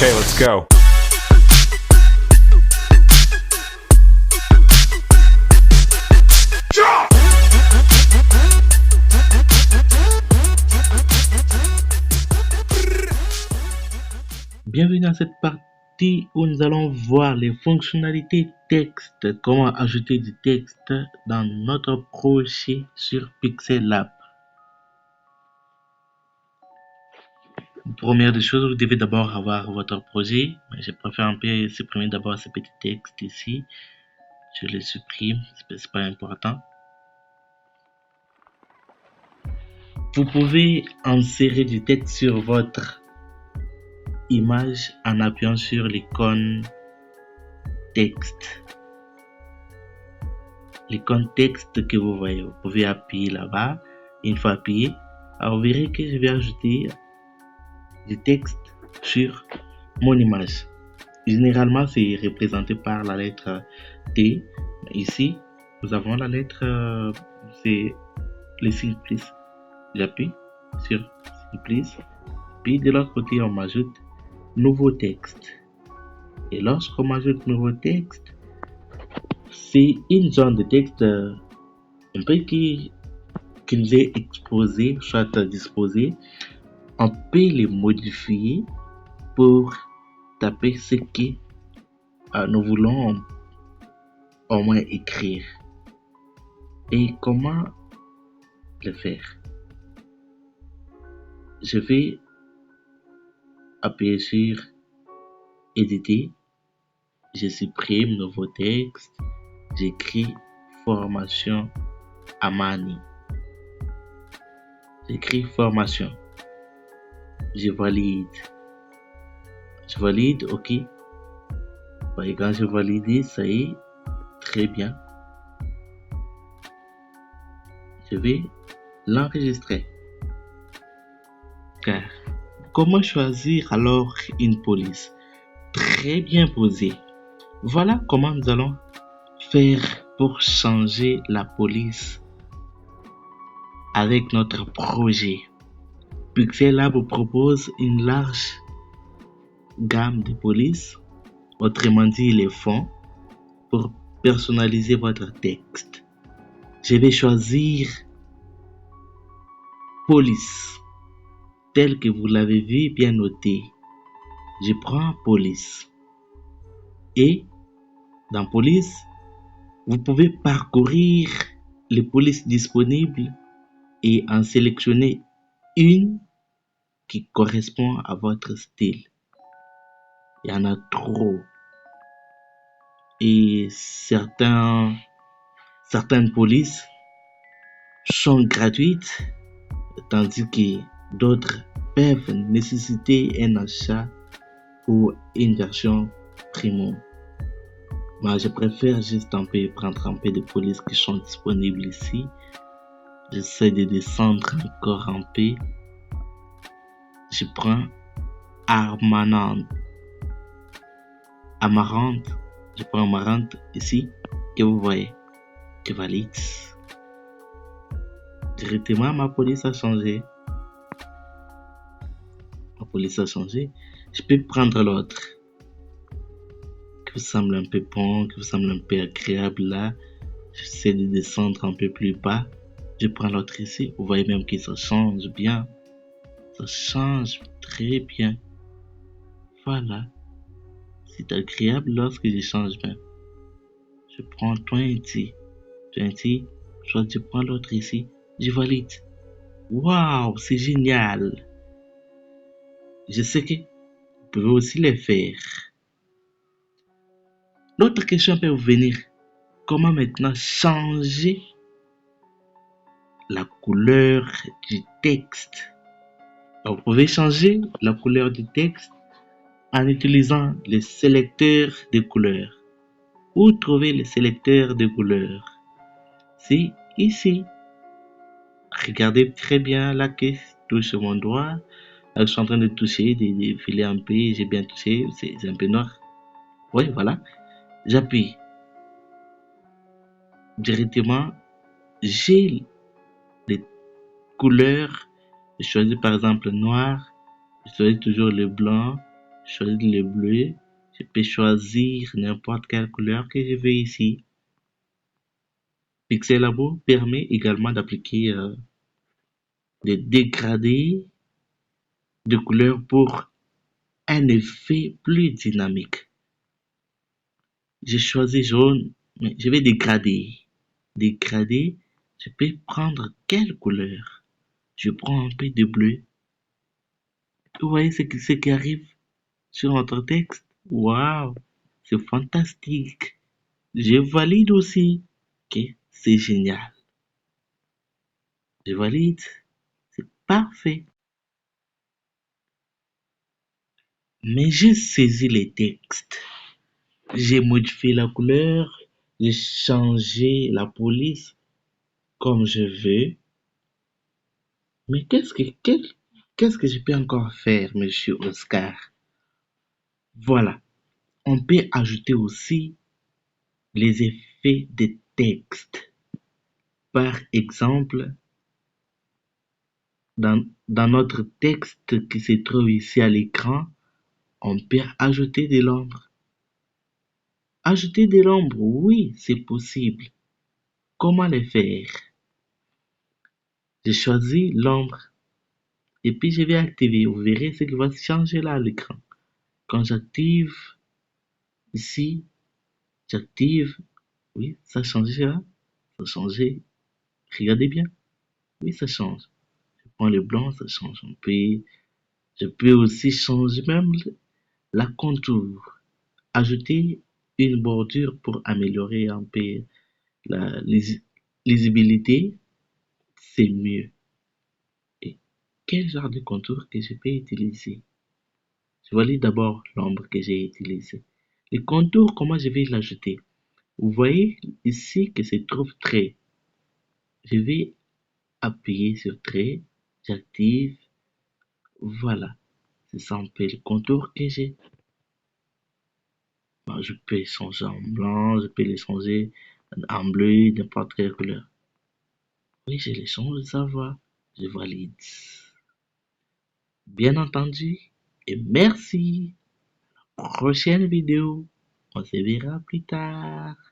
Okay, let's go. Bienvenue dans cette partie où nous allons voir les fonctionnalités texte, comment ajouter du texte dans notre projet sur Pixel Lab. Première des choses, vous devez d'abord avoir votre projet. Je préfère un peu supprimer d'abord ce petit texte ici. Je le supprime, c'est pas important. Vous pouvez insérer du texte sur votre image en appuyant sur l'icône texte. L'icône texte que vous voyez, vous pouvez appuyer là-bas. Une fois appuyé, alors vous verrez que je vais ajouter du texte sur mon image. Généralement, c'est représenté par la lettre T. Ici, nous avons la lettre, c'est le signe plus. J'appuie sur signe plus. Puis de l'autre côté, on m'ajoute nouveau texte. Et lorsqu'on m'ajoute nouveau texte, c'est une zone de texte un peu qui nous est exposée, soit disposée. On peut les modifier pour taper ce que nous voulons au moins écrire. Et comment le faire? Je vais appuyer sur éditer, je supprime nouveau texte, j'écris formation Amani. J'écris formation. Je valide, ok. Et quand je valide, ça y est, très bien. Je vais l'enregistrer. Car, comment choisir alors une police? Très bien posé. Voilà comment nous allons faire pour changer la police avec notre projet. Pixel Lab vous propose une large gamme de polices, autrement dit les fonds, pour personnaliser votre texte. Je vais choisir police, tel que vous l'avez vu bien noté. Je prends police. Et dans police, vous pouvez parcourir les polices disponibles et en sélectionner une qui correspond à votre style. Il y en a trop. Et certaines polices sont gratuites, tandis que d'autres peuvent nécessiter un achat ou une version premium. Moi, je préfère juste prendre un peu de polices qui sont disponibles ici. J'essaie de descendre encore un peu. Je prends Amarante. Je prends Amarante ici, que vous voyez. Je valide. Directement, ma police a changé. Je peux prendre l'autre, qui vous semble un peu bon, qui vous semble un peu agréable là. J'essaie de descendre un peu plus bas. Je prends l'autre ici. Vous voyez même que ça change bien. Ça change très bien. Voilà. C'est agréable lorsque je change bien. Je prends 20. Soit je prends l'autre ici. Je valide. Waouh, c'est génial. Je sais que vous pouvez aussi le faire. L'autre question peut vous venir. Comment maintenant changer la couleur du texte? Alors, vous pouvez changer la couleur du texte en utilisant le sélecteur de couleurs. Où trouver le sélecteur de couleurs? C'est ici. Regardez très bien là que je touche mon doigt. Là, je suis en train de toucher, de filer un peu. J'ai bien touché, c'est un peu noir. Oui, voilà. J'appuie. Directement, j'ai les couleurs. Je choisis par exemple le noir. Je choisis toujours le blanc. choisir le bleu. Je peux choisir n'importe quelle couleur que je veux ici. Pixelabo permet également d'appliquer des dégradés de couleurs pour un effet plus dynamique. J'ai choisi jaune, mais je vais dégrader. Dégrader, je peux prendre quelle couleur? Je prends un peu de bleu. Vous voyez ce qui arrive sur notre texte? Waouh, c'est fantastique. Je valide aussi. Ok, c'est génial. Je valide. C'est parfait. Mais j'ai saisi les textes. J'ai modifié la couleur. J'ai changé la police comme je veux. Mais qu'est-ce que je peux encore faire, monsieur Oscar? Voilà. On peut ajouter aussi les effets de texte. Par exemple, dans notre texte qui se trouve ici à l'écran, on peut ajouter de l'ombre. Ajouter de l'ombre, oui, c'est possible. Comment le faire? Je choisis l'ombre et puis je vais activer. Vous verrez ce qui va changer là à l'écran. Quand j'active ici, j'active. Oui, ça a changé là. Ça a changé. Regardez bien. Oui, ça change. Je prends le blanc, ça change un peu. Je peux aussi changer même la contour. Ajouter une bordure pour améliorer un peu la lisibilité, c'est mieux. Et quel genre de contour que je peux utiliser? Je valide d'abord l'ombre que j'ai utilisée. Le contour, comment je vais l'ajouter? Vous voyez ici que se trouve trait. Je vais appuyer sur trait, j'active, voilà. C'est ça un peu le contour que j'ai. Bon, je peux changer en blanc, je peux les changer en bleu, n'importe quelle couleur. Oui, je les change, ça va. Je valide. Bien entendu. Et merci. Prochaine vidéo. On se verra plus tard.